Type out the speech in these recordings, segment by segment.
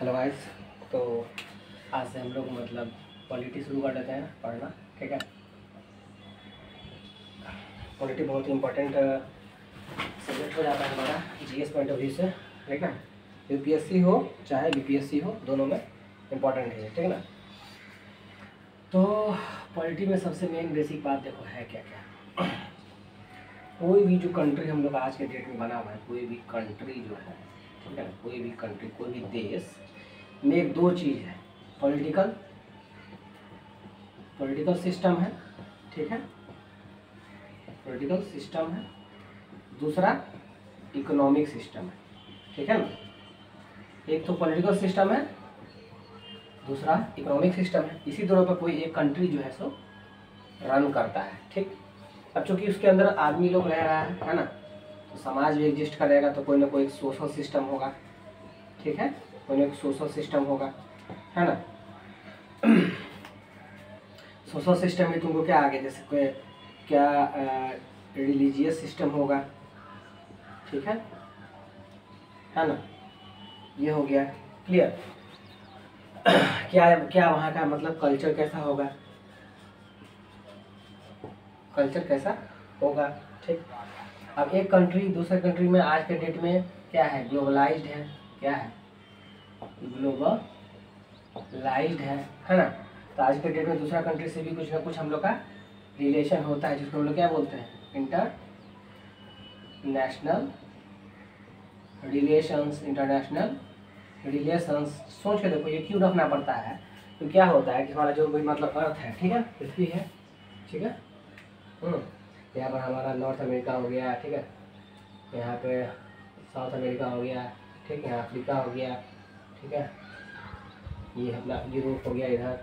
Hello guys. तो आज से हम लोग मतलब पॉलिटी शुरू कर देते हैं पढ़ना, ठीक है। पॉलिटी बहुत ही इम्पोर्टेंट सब्जेक्ट हो जाता है हमारा जीएस पॉइंट ऑफ व्यू से, ठीक है। यूपीएससी हो चाहे बीपीएससी हो, दोनों में इम्पोर्टेंट है, ठीक है ना। तो पॉलिटी में सबसे मेन बेसिक बात देखो है क्या क्या। कोई भी जो कंट्री हम लोग आज के डेट में बना हुआ है, कोई भी कंट्री जो है, ठीक है ना, कोई भी कंट्री, कोई भी देश में एक दो चीज़ है, पॉलिटिकल सिस्टम है, ठीक है, पॉलिटिकल सिस्टम है, दूसरा इकोनॉमिक सिस्टम है, ठीक है ना। एक तो पॉलिटिकल सिस्टम है, दूसरा इकोनॉमिक सिस्टम है। इसी दोनों पर कोई एक कंट्री जो है सो रन करता है, ठीक। अब चूंकि उसके अंदर आदमी लोग रह रहा है ना, तो समाज भी एग्जिस्ट करेगा, तो कोई ना कोई सोशल सिस्टम होगा, ठीक है, कोई ना कोई सोशल सिस्टम होगा, है ना। सोशल सिस्टम में तुमको क्या आगे, जैसे कोई क्या रिलीजियस सिस्टम होगा, ठीक है ना, ये हो गया क्लियर। क्या क्या वहाँ का मतलब कल्चर कैसा होगा, कल्चर कैसा होगा, ठीक। अब एक कंट्री दूसरे कंट्री में आज के डेट में क्या है, ग्लोबलाइज्ड है, क्या है, ग्लोबलाइज्ड है ना। तो आज के डेट में दूसरा कंट्री से भी कुछ ना कुछ हम लोग का रिलेशन होता है, जिसको हम लोग क्या बोलते हैं, इंटरनेशनल रिलेशंस। सोच के देखो ये क्यों रखना पड़ता है, तो क्या होता है कि हमारा जो भी मतलब अर्थ है, ठीक है, पृथ्वी है, ठीक है, यहाँ पर हमारा नॉर्थ अमेरिका हो गया, ठीक है, यहाँ पे साउथ अमेरिका हो गया, ठीक है, यहाँ अफ्रीका हो गया, ठीक है, ये अपना यूरोप हो गया, इधर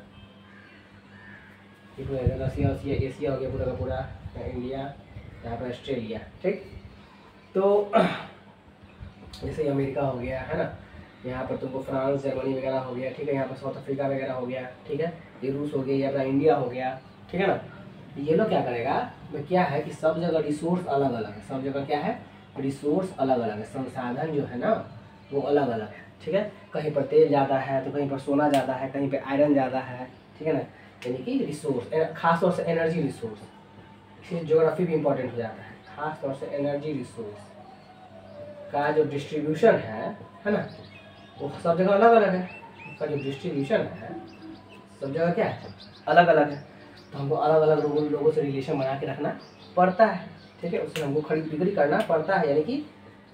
रसिया एशिया हो गया पूरा का पूरा, इंडिया, यहाँ पर ऑस्ट्रेलिया, ठीक। तो जैसे अमेरिका हो गया, है ना, यहाँ पर तुमको फ्रांस जर्मनी वगैरह हो गया, ठीक है, यहाँ पर साउथ अफ्रीका वगैरह हो गया, ठीक है, ये रूस हो गया, ये अपना इंडिया हो गया, ठीक है ना। ये लोग क्या करेगा, क्या है कि सब जगह रिसोर्स अलग अलग है, सब जगह क्या है, रिसोर्स अलग अलग है, संसाधन जो है ना वो अलग अलग है, ठीक है। कहीं पर तेल ज़्यादा है तो कहीं पर सोना ज़्यादा है, कहीं पर आयरन ज़्यादा है, ठीक है ना। यानी कि रिसोर्स, खासतौर से एनर्जी रिसोर्स, इसलिए ज्योग्राफी भी इम्पोर्टेंट हो जाता है। खास तौर से एनर्जी रिसोर्स का जो डिस्ट्रीब्यूशन है ना, वो सब जगह अलग अलग है। उसका जो डिस्ट्रीब्यूशन है सब जगह क्या है, अलग अलग है। तो हमको अलग अलग लोगों से रिलेशन बना के रखना पड़ता है, ठीक है। उससे हमको खरीद बिक्री करना पड़ता है, यानी कि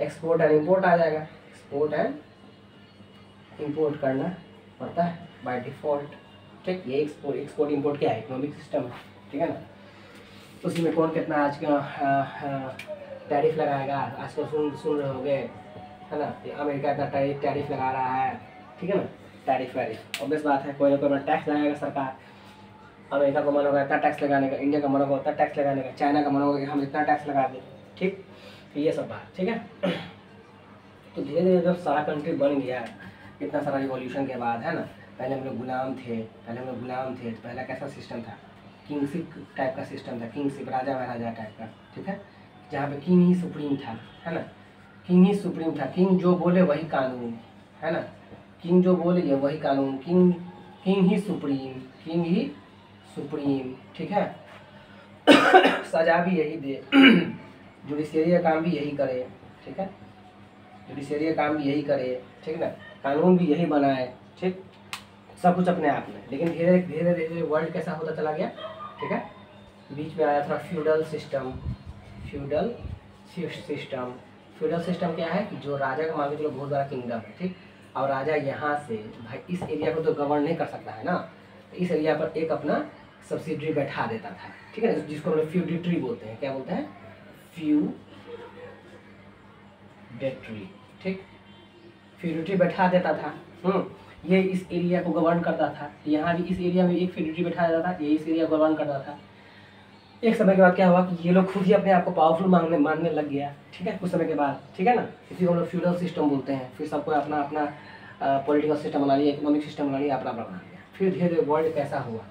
एक्सपोर्ट एंड इम्पोर्ट आ जाएगा, एक्सपोर्ट एंड इम्पोर्ट करना पड़ता है बाय डिफ़ॉल्ट, ठीक। ये एक्सपोर्ट इम्पोर्ट क्या है, इकोनॉमिक सिस्टम है, ठीक है ना। उसी में कौन कितना आज का टैरिफ लगाएगा, आजकल सुन रहे होंगे, है ना, अमेरिका इतना टैरिफ लगा रहा है, ठीक है ना। टैरिफ ऑब्वियस बात है, कोई ना कोई टैक्स लगाएगा सरकार। अमेरिका को मन होगा इतना टैक्स लगाने का, इंडिया का मन होगा उतना टैक्स लगाने का, चाइना का मन होगा कि हम इतना टैक्स लगा दें, ठीक। तो ये सब बात, ठीक है। तो धीरे धीरे जब सारा कंट्री बन गया, इतना सारा रिवॉल्यूशन के बाद, है ना, पहले हम लोग गुलाम थे, तो पहला कैसा सिस्टम था, किंगशिप टाइप का सिस्टम था, किंगशिप, राजा महाराजा टाइप का, ठीक है, जहाँ पे किंग ही सुप्रीम था, है ना, किंग ही सुप्रीम था, किंग जो बोले वही कानून, है ना, किंग जो बोले ये वही कानून, किंग ही सुप्रीम, ठीक है। सजा भी यही दे, जुडिशरी का काम भी यही करे, ठीक है, जुडिशरी का काम भी यही करे, ठीक ना, कानून भी यही बनाए, ठीक, सब कुछ अपने आप में। लेकिन धीरे धीरे वर्ल्ड कैसा होता चला गया, ठीक है। बीच में आया था फ्यूडल सिस्टम क्या है कि जो राजा का मान के चलो बहुत बड़ा किंगडम है, ठीक, और राजा यहाँ से भाई इस एरिया को तो गवर्न नहीं कर सकता है ना, तो इस एरिया पर एक अपना सब्सिडरी बैठा देता था, ठीक है, जिसको हम लोग फ्यूडिटरी बोलते हैं, क्या बोलते हैं, फ्यूडेटरी, ठीक, फ्यूडिटरी बैठा देता था। ये इस एरिया को गवर्न करता था, यहाँ भी इस एरिया में एक फ्यूडिटरी बैठा देता था, ये इस एरिया को गवर्न करता था। एक समय के बाद क्या हुआ कि ये लोग खुद ही अपने आप को पावरफुल मानने लग गया, ठीक है, कुछ समय के बाद, ठीक है ना। इसी को हम लोग फ्यूडल सिस्टम बोलते हैं। फिर सबको अपना अपना पॉलिटिकल सिस्टम बना लिया, इकोनॉमिक सिस्टम बना लिया, अपना अपना बना लिया। फिर धीरे धीरे वर्ल्ड कैसा हुआ,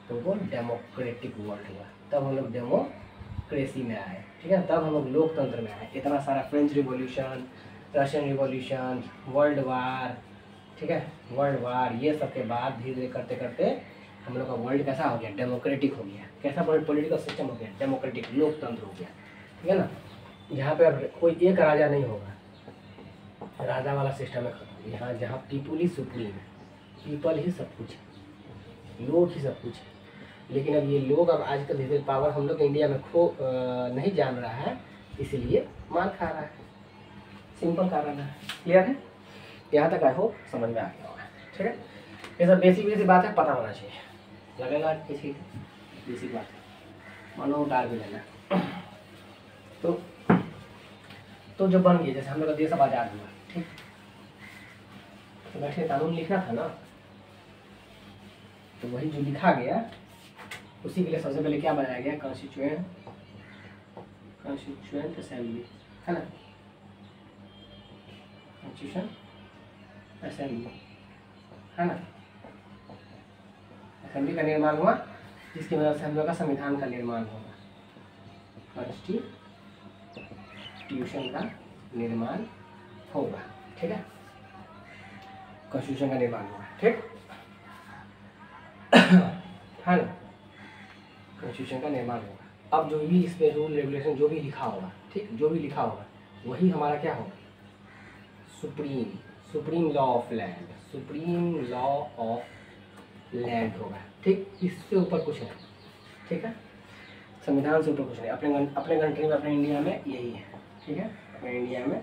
तो वो डेमोक्रेटिक वर्ल्ड हुआ, तब हम लोग डेमोक्रेसी में आए, ठीक है, तब हम लोग लोकतंत्र में आए। इतना सारा French revolution, Russian revolution, world war, ठीक है, वर्ल्ड वार ये सब के बाद धीरे धीरे करते करते हम लोग का वर्ल्ड कैसा हो गया, डेमोक्रेटिक हो गया। कैसा पॉलिटिकल सिस्टम हो गया, डेमोक्रेटिक, लोकतंत्र हो गया, ठीक है ना। यहाँ पे अब कोई एक राजा नहीं होगा, राजा वाला सिस्टम है खत्म। यहाँ जहाँ पीपुल ही सुप्रीम है, पीपल ही सब कुछ है, लोग ही सब कुछ है। लेकिन अब ये लोग अब आजकल धीरे धीरे पावर हम लोग इंडिया में नहीं जान रहा है, इसीलिए मार खा रहा है, सिंपल कारण है। क्लियर है, यहाँ तक आई होप समझ में आ गया होगा, ठीक है। ये सब बेसिक बात है, पता होना चाहिए, लगेगा किसी बेसिक बात है, मानो उतार भी लेना। तो जो बन गया, जैसे हम लोग का देश अब आज़ाद हुआ, ठीक, तो बैठे कानून लिखना था ना, तो वही जो लिखा गया उसी के लिए सबसे पहले क्या बनाया गया, कॉन्स्टिट्यूएंट असेंबली, है ना, कॉन्स्टिट्यूशन असेंबली, है ना। असेंबली का निर्माण हुआ, जिसकी वजह से हम लोग का संविधान का निर्माण होगा, कॉन्स्टिट्यूशन का निर्माण होगा, ठीक है, कॉन्स्टिट्यूशन का निर्माण होगा, ठीक है ना, कॉन्स्टिट्यूशन का निर्माण होगा। अब जो भी इस पे रूल रेगुलेशन जो भी लिखा होगा, ठीक, जो भी लिखा होगा वही हमारा क्या होगा, supreme law of land, supreme law of land होगा, ठीक। इससे ऊपर कुछ है, ठीक है, संविधान से ऊपर कुछ नहीं। अपने कंट्री में, अपने इंडिया में यही है, ठीक है, अपने इंडिया में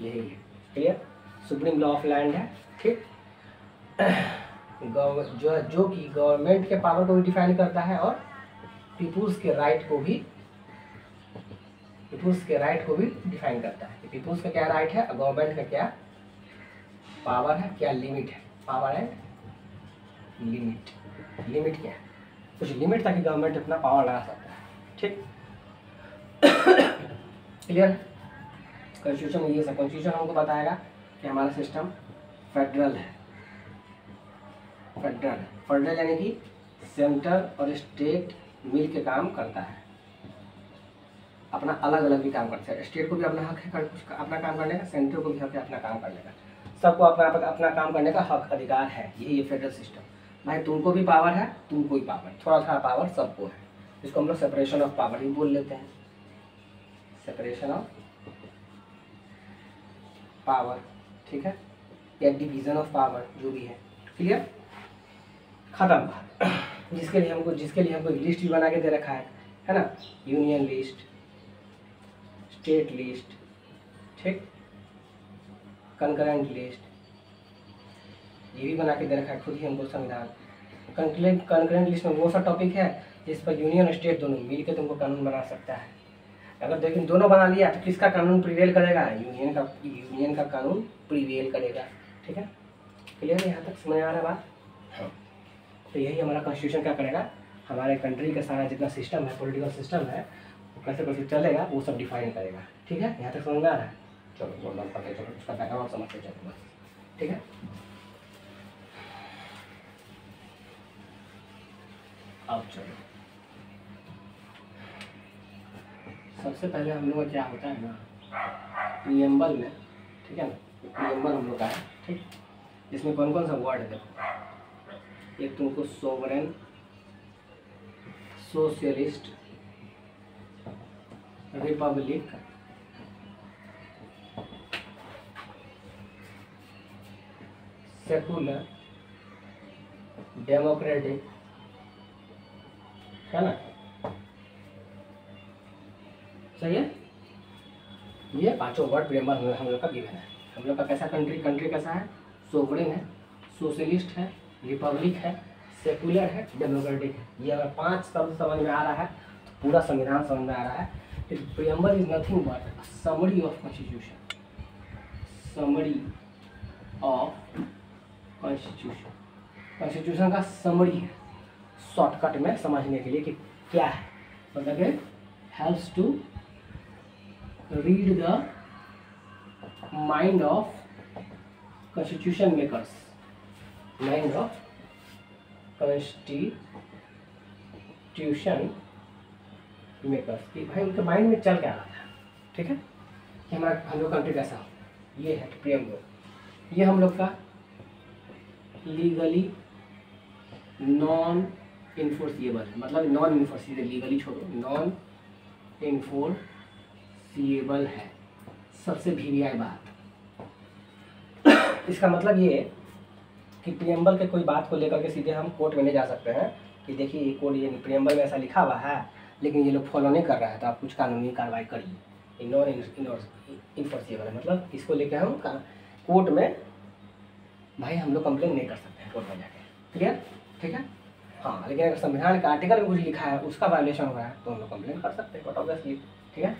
यही है, clear. Supreme law of land है, ठीक, जो कि गवर्नमेंट के पावर को भी डिफाइन करता है और पीपुल्स के राइट को भी डिफाइन करता है। पीपुल्स का क्या राइट है, गवर्नमेंट का क्या पावर है, क्या लिमिट है, पावर एंड लिमिट। लिमिट क्या है, कुछ लिमिट ताकि गवर्नमेंट अपना पावर लगा सकता है, ठीक, क्लियर। कॉन्स्टिट्यूशन में ये सब, कॉन्स्टिट्यूशन हमको बताएगा कि हमारा सिस्टम फेडरल है, फेडरल यानी कि सेंटर और स्टेट मिल के काम करता है, अपना अलग अलग भी काम करता है। स्टेट को भी अपना हक है अपना काम करने का, सेंटर को भी हक है अपना काम करने का, सबको अपना काम करने का हक अधिकार है। यही है फेडरल सिस्टम। भाई तुमको भी पावर है, तुमको भी पावर, थोड़ा थोड़ा पावर सबको है। इसको हम लोग सेपरेशन ऑफ पावर ही बोल लेते हैं, सेपरेशन ऑफ पावर, ठीक है, या डिवीजन ऑफ पावर, जो भी है, क्लियर, खत्म बात। जिसके लिए हमको एक लिस्ट भी बना के दे रखा है ना, यूनियन लिस्ट, स्टेट लिस्ट, ठीक, कंकरेंट लिस्ट, ये भी बना के दे रखा है खुद ही हमको संविधान। कंकरेंट लिस्ट में वो सा टॉपिक है जिस पर यूनियन और स्टेट दोनों मिल के तुमको कानून बना सकता है। अगर लेकिन दोनों बना लिया तो किसका कानून प्रिवेल करेगा, यूनियन का कानून प्रिवेल करेगा, ठीक है, क्लियर है, यहाँ तक समझ आ रहा है बात। हाँ, तो यही हमारा कॉन्स्टिट्यूशन क्या करेगा, हमारे कंट्री का सारा जितना सिस्टम है, पॉलिटिकल सिस्टम है, वो कैसे कैसे चलेगा वो सब डिफाइन करेगा, ठीक है। यहाँ तक समझ में आ रहा है, चलो बोल रहा पढ़ते चलो, उसका बैकग्राउंड समझते चलो बस, ठीक है। अब चलो, सबसे पहले हम लोग का क्या होता है ना, प्रीएम्बल में, ठीक है ना, प्रीएम्बल हम लोग का है, ठीक, इसमें कौन कौन सा वर्ड है देखो। एक तुमको sovereign, socialist, Republic, secular, democratic, है ना, सही है। ये पांचों वर्ड प्रेमर हम लोग का गिवन है। हम लोग का कैसा कंट्री कैसा है, सोवरेन है, सोशलिस्ट है, रिपब्लिक है, सेकुलर है, डेमोक्रेटिक है। ये अगर 5 शब्द समझ में आ रहा है तो पूरा संविधान समझ में आ रहा है। Preamble is nothing but summary of constitution, summary of constitution, constitution का समरी है, शॉर्टकट में समझने के लिए कि क्या है, मतलब helps to read the mind of constitution makers, mind of constitution makers, कि भाई उनके माइंड में चल क्या रहा था, ठीक है, कि हमारा हम लोग कंट्री कैसा हो। ये है प्रीएम्बल, ये हम लोग का लीगली नॉन इन्फोर्सिएबल, मतलब नॉन इन्फोर्सिएबल, लीगली छोड़ो, नॉन इन्फोर्सिएबल है, सबसे भीड़ियाई बात। इसका मतलब ये है कि प्रियम्बल के कोई बात को लेकर के सीधे हम कोर्ट में नहीं जा सकते हैं कि देखिए ये कोर्ट, ये प्रियम्बल में ऐसा लिखा हुआ है लेकिन ये लोग फॉलो नहीं कर रहा है, तो आप कुछ कानूनी कार्रवाई करिए। नॉन इन्फोर्सिएबल है, मतलब इसको लेकर हम कोर्ट में भाई हम लोग कंप्लेन नहीं कर सकते हैं कोर्ट में जाके। क्लियर? ठीक है। हाँ, लेकिन अगर संविधान का आर्टिकल में कुछ लिखा है उसका वायलेशन हो रहा है तो हम लोग कंप्लेन कर सकते हैं, बट ऑब्वियसली। ठीक है,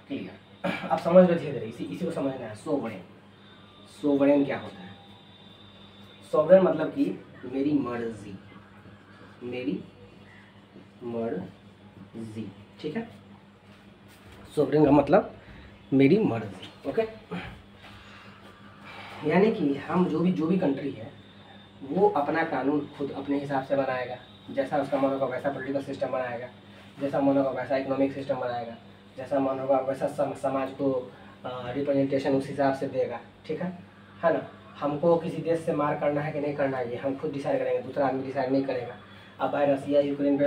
क्लियर। आप समझ लो धीरे धीरे, इसी को समझना है। सोवरेन, सोवरेन क्या होता है? सोवरेन मतलब कि मेरी मर्जी, मेरी मर्जी। ठीक है, सोवरेन का मतलब मेरी मर्जी। ओके, यानी कि हम जो भी कंट्री है वो अपना कानून खुद अपने हिसाब से बनाएगा, जैसा उसका मन होगा वैसा पॉलिटिकल सिस्टम बनाएगा, जैसा मन होगा वैसा इकोनॉमिक सिस्टम बनाएगा, जैसा मन होगा वैसा समाज को रिप्रेजेंटेशन उस हिसाब से देगा। ठीक है ना। हमको किसी देश से मार करना है कि नहीं करना है ये हम खुद डिसाइड करेंगे, दूसरा आदमी डिसाइड नहीं करेगा। अब भाई रसिया यूक्रेन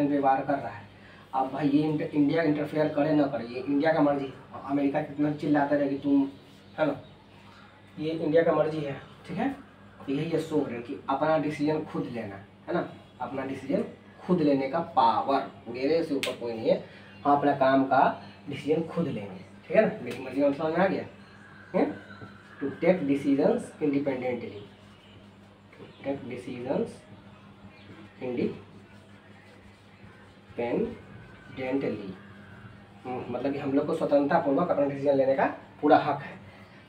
पे वार कर रहा है, अब भाई ये इंडिया इंटरफेयर करे ना करे ये इंडिया का मर्जी है। अमेरिका कितना चिल्लाता रहे कि तुम, है ना, ये इंडिया का मर्जी है। ठीक है, यही है सोवरेन कि अपना डिसीजन खुद लेना, है ना, अपना डिसीजन खुद लेने का पावर, मेरे से ऊपर कोई नहीं है। हम अपना काम का डिसीजन खुद लेंगे। ठीक है ना, मेरी मर्जी का मतलब में आ गया। To take decisions independently, to take decisions independently, मतलब कि हम लोग को स्वतंत्रता पूर्वक अपना डिसीजन लेने का पूरा हक है।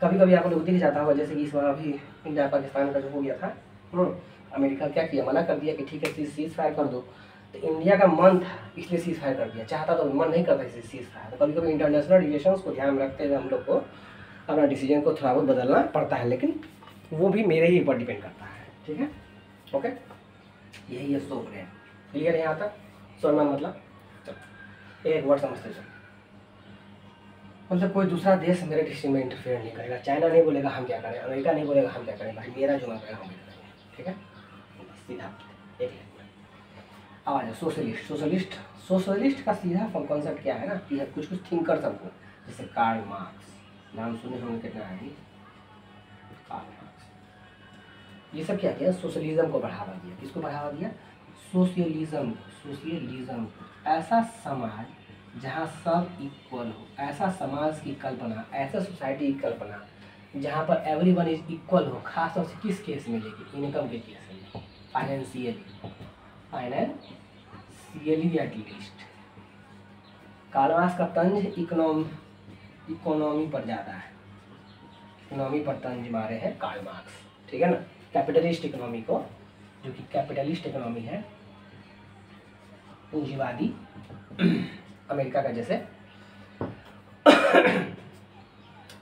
कभी कभी आप लोग दिख जाता होगा, जैसे कि इस बार अभी इंडिया पाकिस्तान का जो हो गया था, अमेरिका क्या किया, मना कर दिया कि ठीक है सीज फायर कर दो। तो इंडिया का मन था इसलिए सीज फायर कर दिया, चाहता तो मन नहीं करता इसे सीज फायर। तो कभी कभी इंटरनेशनल रिलेशंस को ध्यान में रखते हुए हम लोग को अपना डिसीजन को थोड़ा बहुत बदलना पड़ता है, लेकिन वो भी मेरे ही ऊपर डिपेंड करता है। ठीक है, ओके, यही है सोवरेन। क्लियर है यहाँ तक? सोवरेन मतलब चलो एक वर्ड समझते चलो, मतलब कोई दूसरा देश मेरे डिसीजन में इंटरफेयर नहीं करेगा। चाइना नहीं बोलेगा हम क्या करें, अमेरिका नहीं बोलेगा हम क्या करें, भाई मेरा जो मन करेगा हम करेंगे। ठीक है, सीधा एक आवाज़ है। सोशलिस्ट, सोशलिस्ट सोशलिस्ट का सीधा कॉन्सेप्ट क्या है ना कि कुछ थिंकर सबको, जैसे कार्ल मार्क्स, नाम सुने होंगे कितना आदमी, कार्ल मार्क्स, ये सब क्या किया, सोशलिज्म को बढ़ावा दिया। किसको बढ़ावा दिया? सोशलिज्म। सोशलिज्म, ऐसा समाज जहाँ सब इक्वल हो, ऐसा समाज की कल्पना, ऐसा सोसाइटी की कल्पना जहाँ पर एवरीवन इज इक्वल हो। खास तौर से किस केस में लेके, इनकम के केस में, फाइनेंशियली एटलीस्ट। कार्ल मार्क्स का तंज इकोनॉमी पर ज़्यादा है, इकोनॉमी पर तंज मारे हैं कार्ल मार्क्स। ठीक है ना, कैपिटलिस्ट इकोनॉमी को, जो कि कैपिटलिस्ट इकोनॉमी है, पूंजीवादी अमेरिका का जैसे,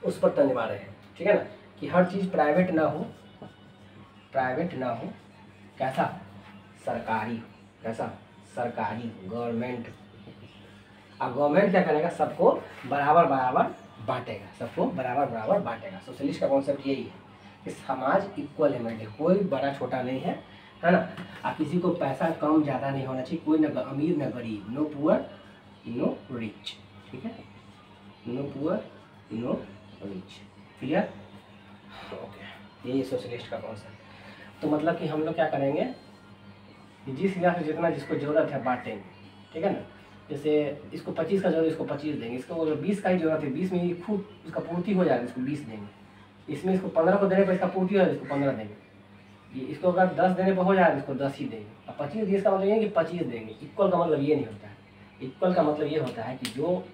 उस पर तंज मारे हैं। ठीक है ना, कि हर चीज़ प्राइवेट ना हो, प्राइवेट ना हो, कैसा, सरकारी हो, कैसा, सरकारी हो, गवर्नमेंट। अब गवर्नमेंट क्या करेगा, सबको बराबर बराबर बांटेगा, सबको बराबर बराबर बांटेगा। सोशलिस्ट का कॉन्सेप्ट यही है कि समाज इक्वल है, मेरे कोई बड़ा छोटा नहीं है, है ना। अब किसी को पैसा कम ज़्यादा नहीं होना चाहिए, कोई न अमीर न गरीब, नो पुअर नो रिच। ठीक है, no poor no rich. Clear? Okay, यही सोशलिस्ट का कॉन्सेप्ट। तो मतलब कि हम लोग क्या करेंगे, जिस हिसाब से जितना जिसको ज़रूरत है बांटेंगे। ठीक है ना, जैसे इसको 25 का जरूरत, इसको 25 देंगे, इसको 20 का ही जरूरत है, 20 में खूब इसका पूर्ति हो जाएगा, इसको 20 देंगे। इसमें इसको 15 को देने पर इसका पूर्ति हो जाएगा, इसको 15 देंगे। ये इसको अगर 10 देने पर हो जाएगा, इसको 10 ही देंगे। अब 25 10 का मतलब ये कि 25 देंगे। इक्वल का मतलब ये नहीं होता है, इक्वल का मतलब ये होता है कि जो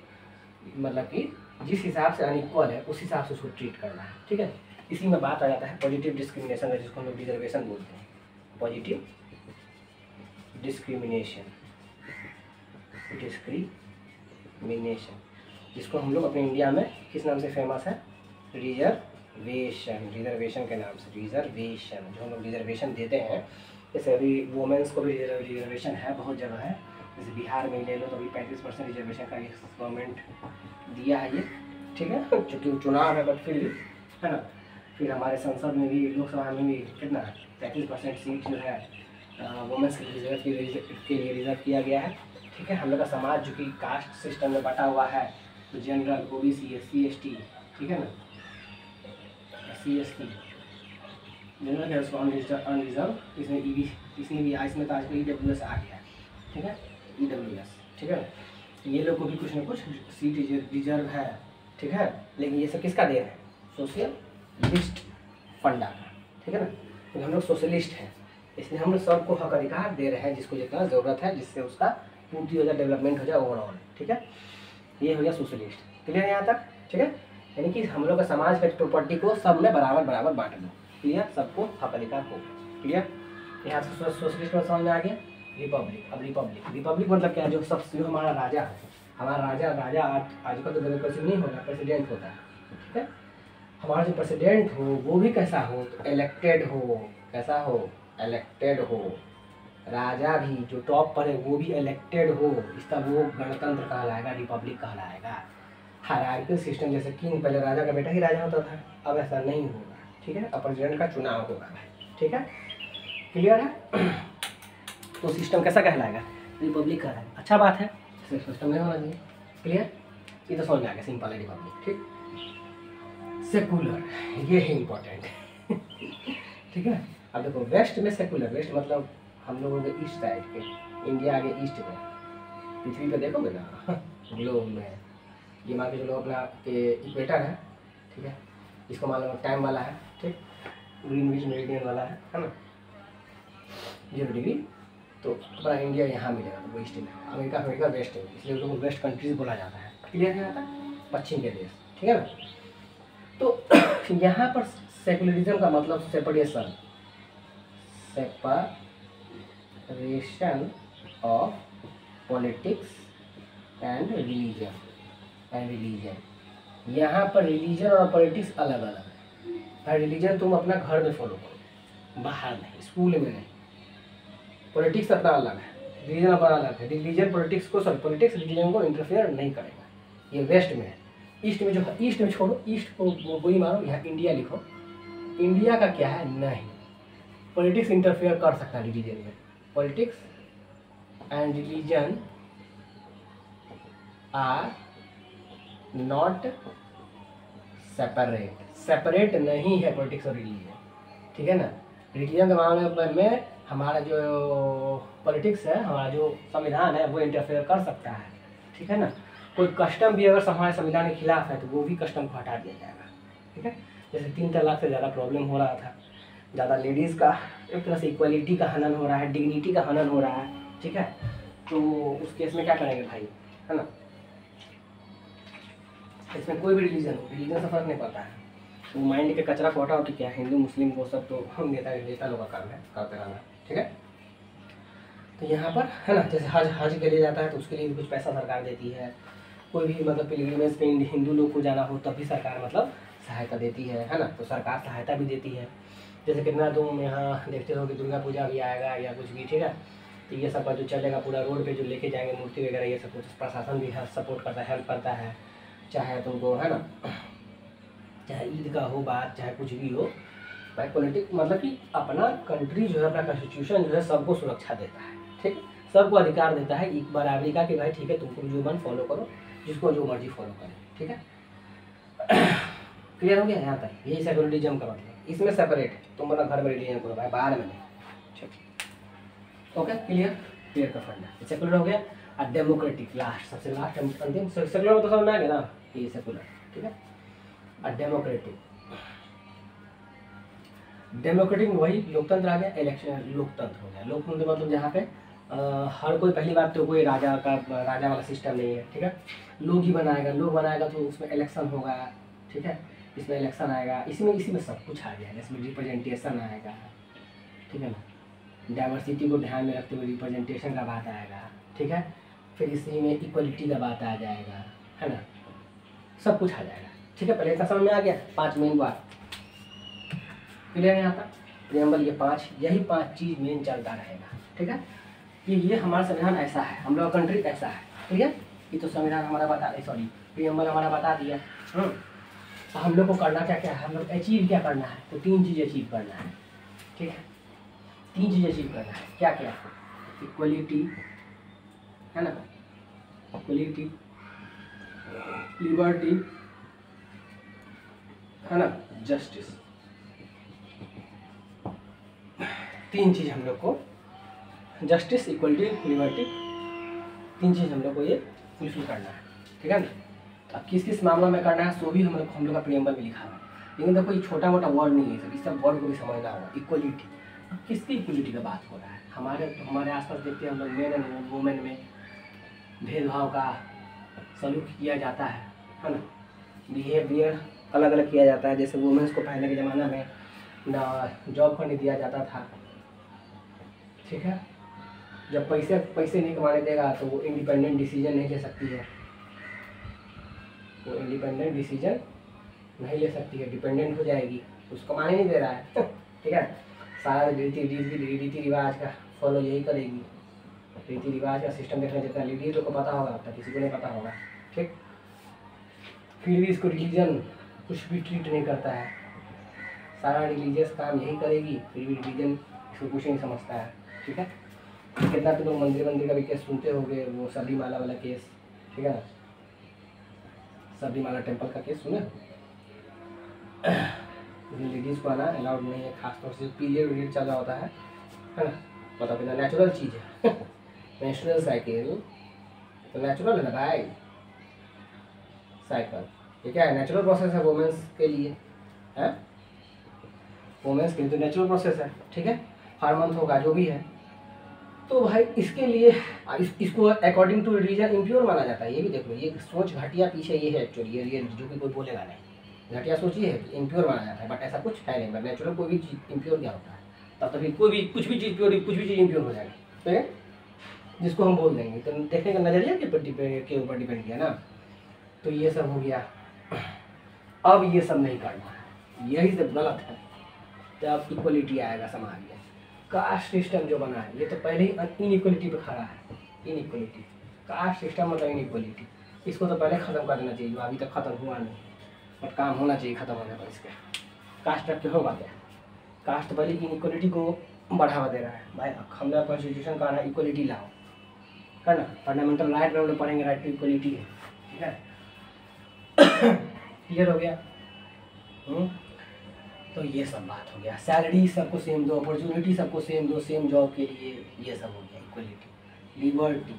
मतलब कि जिस हिसाब से अनइक्वल है उस हिसाब से उसको ट्रीट करना है। ठीक है, इसी में बात आ जाता है पॉजिटिव डिस्क्रिमिनेशन, जिसको हम लोग रिजर्वेशन बोलते हैं। पॉजिटिव डिस्क्रिमिनेशन, डिस्क्रिमिनेशन, जिसको हम लोग अपने इंडिया में किस नाम से फेमस है, रिजर्वेशन, रिजर्वेशन के नाम से, रिजर्वेशन जो हम लोग रिजर्वेशन देते हैं। जैसे अभी वुमेंस को भी रिजर्वेशन है, बहुत जगह है, जैसे बिहार में ले लो तो अभी 35% रिजर्वेशन का गवर्नमेंट दिया है ये। ठीक है, चूँकि चुनाव है बट फिर है ना, फिर हमारे संसद में भी, लोकसभा में भी कितना 33% सीट जो है वुमेंस के लिए रिजर्व किया गया है। ठीक है, हम लोग का समाज जो कि कास्ट सिस्टम में बटा हुआ है, तो जनरल, ओबीसी, एससी, एसटी, ठीक है ना, एससी एसटी जनरल है उसको अनरिजर्व, इसमें ईबी, इसमें भी इसमें तो आजकल ईडब्ल्यूएस आ गया है। ठीक है, ईडब्ल्यूएस, ठीक है ना, ये लोग को भी कुछ ना कुछ सीट रिजर्व है। ठीक है, लेकिन ये सब किसका देन है? सोशलिस्ट फंडा का। ठीक है ना, तो हम लोग सोशलिस्ट हैं, इसलिए हम लोग सबको हक अधिकार दे रहे हैं जिसको जितना ज़रूरत है, जिससे उसका पूर्ति हो जाए, डेवलपमेंट हो जाए ओवरऑल। ठीक है, ये हो गया सोशलिस्ट। क्लियर है यहाँ तक? ठीक है, यानी कि हम लोग का समाज का प्रॉपर्टी को सब में बराबर बराबर बांट दो। क्लियर, सबको हक अधिकार हो। क्लियर, यहाँ से सोशलिस्ट में समझ में आ गया। रिपब्लिक, अब रिपब्लिक मतलब क्या है? जो सब, जो हमारा राजा है, हमारा राजा आजकल तो डेमोक्रेसी नहीं होगा, प्रेसिडेंट होता है। ठीक है, हमारा जो प्रेसिडेंट हो वो भी कैसा हो? तो इलेक्टेड हो। कैसा हो? इलेक्टेड हो। राजा भी जो टॉप पर है वो भी इलेक्टेड हो, इसका वो गणतंत्र कहलाएगा, रिपब्लिक कहलाएगा। हायरार्किकल सिस्टम, जैसे किंग, पहले राजा का बेटा ही राजा होता था, अब ऐसा नहीं होगा। ठीक है, अब प्रेसिडेंट का चुनाव होगा। ठीक है, क्लियर है? तो सिस्टम कैसा कहलाएगा? रिपब्लिक कहलाएगा। अच्छा बात है, सिस्टम नहीं होना चाहिए। क्लियर, ये तो समझ में आ गया, सिंपल है रिपब्लिक। ठीक, सेकुलर, ये है इम्पोर्टेंट। ठीक है, अब देखो वेस्ट में सेकुलर, वेस्ट मतलब हम लोगों के ईस्ट साइड के, इंडिया आगे ईस्ट में, पृथ्वी पे देखोगे ना ग्लोब में, ये मान के जो लोग अपना इक्वेटर है। ठीक है, इसको मान लो टाइम वाला है। ठीक, ग्रीनविच मेरिडियन वाला है ना, 0 डिग्री, तो अपना इंडिया यहाँ मिलेगा, तो वो ईस्ट में, अमेरिका वेस्ट है, इसलिए लोगों को वेस्ट कंट्रीज बोला जाता है। क्लियर है यहाँ तक? पश्चिम के देश। ठीक है ना, तो यहाँ पर सेकुलरिज्म का मतलब separation of politics and religion. यहाँ पर रिलीजन और पॉलिटिक्स अलग अलग है। रिलीजन तुम अपना घर में फॉलो करो, बाहर नहीं, स्कूल में नहीं। पॉलिटिक्स अपना अलग है, रिलीजन अपना अलग है। रिलीजन पॉलिटिक्स को, सॉरी, पॉलिटिक्स रिलीजन को इंटरफेयर नहीं करेगा। ये वेस्ट में है। ईस्ट में जो है, ईस्ट में छोड़ो, ईस्ट को वही मानो, यहाँ इंडिया लिखो। इंडिया का क्या है? नहीं, पॉलिटिक्स इंटरफेयर कर सकता है रिलीजन में। Politics and religion are not separate नहीं है पॉलिटिक्स और रिलीजन। ठीक है ना, रिलीजन के मामले में हमारा जो पॉलिटिक्स है, हमारा जो संविधान है, वो इंटरफेयर कर सकता है। ठीक है ना, कोई कस्टम भी अगर हमारे संविधान के खिलाफ है तो वो भी कस्टम को हटा दिया जाएगा। ठीक है, जैसे 3 तलाक से ज़्यादा प्रॉब्लम हो रहा था, ज़्यादा लेडीज़ का एक तरह से इक्वलिटी का हनन हो रहा है, डिग्निटी का हनन हो रहा है। ठीक है, तो उस केस में क्या करेंगे भाई, है ना? इसमें कोई भी रिलीजन से फर्क नहीं पड़ता है, वो माइंड के कचरा को हटाओ कि क्या हिंदू मुस्लिम वो सब तो हम नेता लोगों का काम है, करते रहना। ठीक है, तो यहाँ पर है ना, जैसे हज के लिए जाता है तो उसके लिए भी कुछ पैसा सरकार देती है। कोई भी मतलब पिलग्रिमेज पे हिंदू लोग को जाना हो तब भी सरकार मतलब सहायता देती है ना, तो सरकार सहायता भी देती है। जैसे कितना तुम यहाँ देखते हो कि दुर्गा पूजा भी आएगा या कुछ भी। ठीक है, तो ये सब का जो चलेगा पूरा रोड पे जो लेके जाएंगे मूर्ति वगैरह, ये सब कुछ प्रशासन भी सपोर्ट करता है, हेल्प करता है। चाहे तुमको है ना, चाहे ईद का हो बात, चाहे कुछ भी हो भाई, पॉलिटिक्स मतलब कि अपना कंट्री जो है, अपना कॉन्स्टिट्यूशन जो है सबको सुरक्षा देता है। ठीक है, सबको अधिकार देता है एक बराबरी का कि भाई ठीक है, तुमको जो मन फॉलो करो, जिसको जो मर्जी फॉलो करे। ठीक है, क्लियर हो गया यहाँ तक? यही सेकुलरिज्म का मतलब। इसमें सेपरेट है, तुम अपना घर में रिलीजन करो भाई, बाहर में नहीं। ठीक, ओके, क्लियर का फंडा सेकुलर हो गया। और डेमोक्रेटिक लास्ट, सबसे लास्ट अंतिम। सेकुलर में तो समझ में आ गया ना, ये सेकुलर। ठीक है, और डेमोक्रेटिक वही लोकतंत्र आ गया, इलेक्शन लोकतंत्र हो गया। लोकतंत्र मतलब जहाँ पे हर कोई, पहली बात तो कोई राजा वाला सिस्टम नहीं है। ठीक है, लोग ही बनाएगा, लोग बनाएगा तो उसमें इलेक्शन होगा। ठीक है, इसमें इलेक्शन आएगा, इसी में सब कुछ आ जाएगा। इसमें रिप्रेजेंटेशन आएगा। ठीक है ना, डाइवर्सिटी को ध्यान में रखते हुए रिप्रेजेंटेशन का बात आएगा। ठीक है, फिर इसी में इक्वलिटी का बात आ जाएगा, है ना, सब कुछ आ जाएगा। ठीक है, पहले इतना समझ में आ गया? 5 मेन बात क्लियर है यहाँ तक? प्रियम्बल, यही 5 चीज़ मेन चलता रहेगा। ठीक है, कि ये हमारा संविधान ऐसा है, हम लोग का कंट्री ऐसा है। ठीक है, ये तो संविधान हमारा बता, सॉरी, प्रियम्बल हमारा बता दिया। तो हम लोग को करना क्या क्या है, हम लोग अचीव क्या करना है, तो 3 चीज़ अचीव करना है, ठीक है। 3 चीज़ अचीव करना है, क्या क्या, इक्वलिटी है ना, इक्वलिटी, लिबर्टी है ना, जस्टिस। 3 चीज़ हम लोग को, जस्टिस, इक्वलिटी, लिबर्टी, 3 चीज़ हम लोग को ये फुलफिल करना है, ठीक है ना। अब किस किस मामला में करना है सो भी हम लोग का प्रियम्बल में लिखा है, लेकिन देखो ये छोटा मोटा वर्ड नहीं है सर, इस सब वर्ड को भी समझना होगा। इक्वलिटी, अब किसकी इक्वलिटी का बात हो रहा है, हमारे आसपास देखते हैं हम लोग मेन एंड वुमेन में भेदभाव का सलूक किया जाता है ना, बिहेवियर अलग अलग किया जाता है। जैसे वुमेन्स को पहले के ज़माना में ना जॉब करने दिया जाता था, ठीक है। जब पैसे नहीं कमाने देगा तो वो इंडिपेंडेंट डिसीजन नहीं ले सकती है, वो इंडिपेंडेंट डिसीजन नहीं ले सकती है, डिपेंडेंट हो जाएगी, उसको कमाने नहीं दे रहा है ठीक है। सारा रीति रिवाज का फॉलो यही करेगी, रीति रिवाज का सिस्टम देखना, जितना लेडीज लोग को पता होगा उतना किसी को नहीं पता होगा, ठीक। फिर भी इसको रिलीजन कुछ भी ट्रीट नहीं करता है, सारा रिलीजियस काम यही करेगी, फिर भी रिलीजन इसको कुछ नहीं समझता है, ठीक है। कितना तो लोग मंदिर का भी केस सुनते होंगे, वो सबरीमाला वाला केस, ठीक है ना, सबरीमाला टेम्पल का केस सुने, लेडीज़ को आना अलाउड नहीं है, खासतौर से पीरियड चल रहा होता है ना, पता कितना नेचुरल चीज़ है नेचुरल साइकिल तो नेचुरल है ना भाई, साइकिल ये क्या है, नेचुरल प्रोसेस है वुमेन्स के लिए, है वुमेन्स के लिए तो नेचुरल प्रोसेस है, ठीक है। हर मंथ होगा जो भी है, तो भाई इसके लिए इसको अकॉर्डिंग टू रिलीजन इम्प्योर माना जाता है। ये भी देख लो, ये सोच घटिया पीछे ये है एक्चुअली, ये जो कि कोई बोलेगा नहीं, घटिया सोच ये है कि इम्प्योर माना जाता है, बट ऐसा कुछ है नहीं। नेचुरल कोई भी चीज़ इम्प्योर क्या होता है, तब तभी कोई भी कुछ भी चीज़ प्योर, कुछ भी चीज़ इम्प्योर हो जाएगा, ठीक है, जिसको हम बोल देंगे। तो देखने का नजरिया के ऊपर डिपेंड किया ना, तो ये सब हो गया। अब ये सब नहीं करना है, यही सब गलत है, जब इक्वलिटी आएगा समाज में। कास्ट सिस्टम जो बना है ये तो पहले ही इनइक्वलिटी पे खड़ा है, इनइक्वलिटी, कास्ट सिस्टम मतलब इनइक्वलिटी, इसको तो पहले ख़त्म कर देना चाहिए, जो अभी तक ख़त्म हुआ नहीं, बट काम होना चाहिए ख़त्म होने पर इसके। कास्ट रख के होगा क्या, कास्ट पहले इनइक्वलिटी को बढ़ावा दे रहा है। भाई हमारा कॉन्स्टिट्यूशन का है इक्वलिटी लाओ, है ना, फंडामेंटल राइट में हम लोग पढ़ेंगे राइट टू इक्वलिटी है, ठीक है क्लियर हो गया। तो ये सब बात हो गया, सैलरी सबको सेम दो, अपॉर्चुनिटी सबको सेम दो, सेम जॉब के लिए, ये सब हो गया इक्वलिटी। लिबर्टी,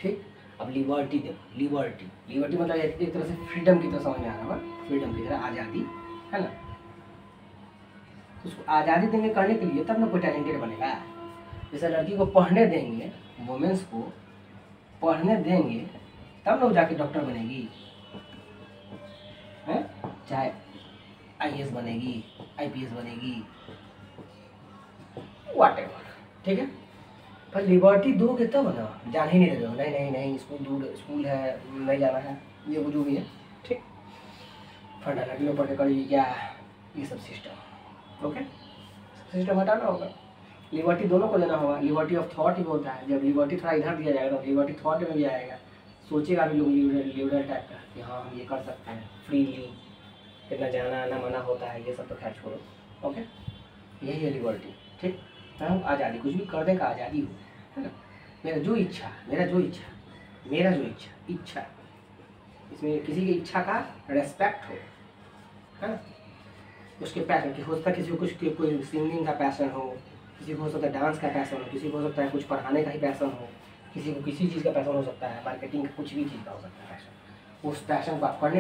ठीक। अब लिबर्टी देखो, लिबर्टी मतलब एक तरह से फ्रीडम की तरह समझ में आ रहा है, फ्रीडम की तरह आज़ादी, है ना। उसको आज़ादी देंगे करने के लिए तब ना कोई टैलेंटेड बनेगा। जैसे लड़की को पढ़ने देंगे, वुमेन्स को पढ़ने देंगे तब ना वो जाके डॉक्टर बनेगी, है, चाहे IAS बनेगी, IPS बनेगी, व्हाटएवर, ठीक है। पर लिबर्टी दोगे तब ना, जान ही नहीं दे दो, नहीं स्कूल दूर, स्कूल है नहीं जाना है, ये वो जो भी है, ठीक। फंडामेंटल में पढ़े करिए क्या, ये सब सिस्टम, ओके, सिस्टम हटाना होगा। लिबर्टी दोनों को देना होगा, लिबर्टी ऑफ थॉट ही होता है। जब लिबर्टी थोड़ा इधर दिया जाएगा तो लिबर्टी थॉट में भी आएगा, सोचेगा भी लोग लिबरल टाइप का कि हाँ हम ये कर सकते हैं फ्रीली, कितना जाना आना मना होता है, ये सब तो खैर छोड़ो, ओके। यही है लिबर्टी, ठीक। हम आज़ादी, कुछ भी करने का आज़ादी हो, है ना, मेरा जो इच्छा, इच्छा, इसमें किसी की इच्छा का रेस्पेक्ट हो, है ना। उसके पैशन की हो सकता है, किसी को कोई सिंगिंग का पैशन हो, किसी को हो सकता है डांस का पैशन हो, किसी को हो सकता है कुछ पढ़ाने का ही पैशन हो, किसी को किसी चीज़ का पैशन हो सकता है, मार्केटिंग का, कुछ भी चीज़ का हो सकता है पैशन। उस पैशन को आप करने